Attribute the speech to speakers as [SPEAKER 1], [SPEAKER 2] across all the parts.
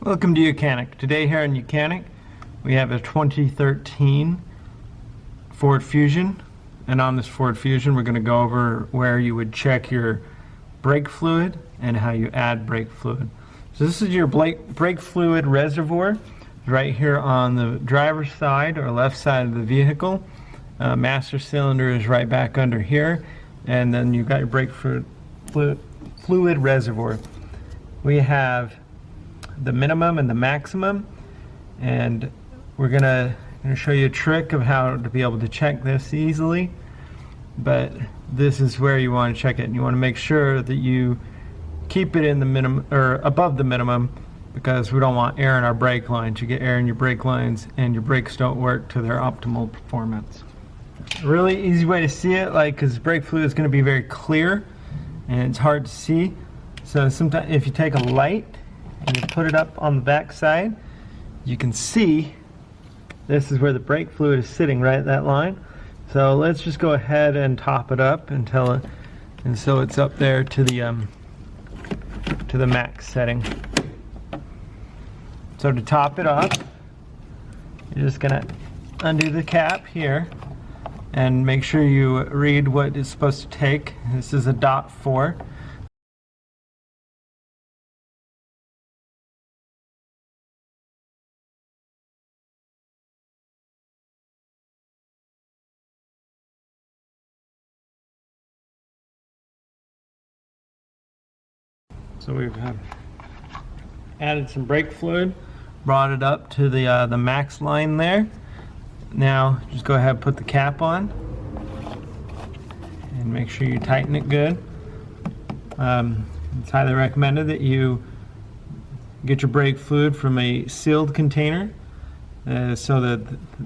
[SPEAKER 1] Welcome to YOUCANIC. Today here in YOUCANIC we have a 2013 Ford Fusion, and on this Ford Fusion we're going to go over where you would check your brake fluid and how you add brake fluid. So this is your brake fluid reservoir right here on the driver's side or left side of the vehicle. Master cylinder is right back under here, and then you've got your brake fluid reservoir. We have the minimum and the maximum, and we're gonna show you a trick of how to be able to check this easily, but this is where you want to check it, and you want to make sure that you keep it in the minimum or above the minimum, because we don't want air in our brake lines. You get air in your brake lines and your brakes don't work to their optimal performance. A really easy way to see it, because brake fluid is going to be very clear and it's hard to see, so sometimes if you take a light and you put it up on the back side, you can see this is where the brake fluid is sitting, right at that line. So let's just go ahead and top it up until it, and so it's up there to the max setting. So to top it up, you're just gonna undo the cap here and make sure you read what it's supposed to take. This is a .4. So we've added some brake fluid, brought it up to the max line there. Now just go ahead and put the cap on and make sure you tighten it good. It's highly recommended that you get your brake fluid from a sealed container so that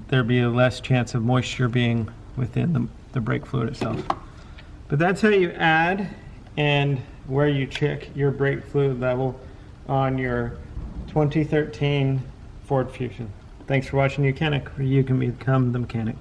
[SPEAKER 1] there be a less chance of moisture being within the brake fluid itself. But that's how you add and where you check your brake fluid level on your 2013 Ford Fusion. Thanks for watching YOUCANIC, where you can become the mechanic.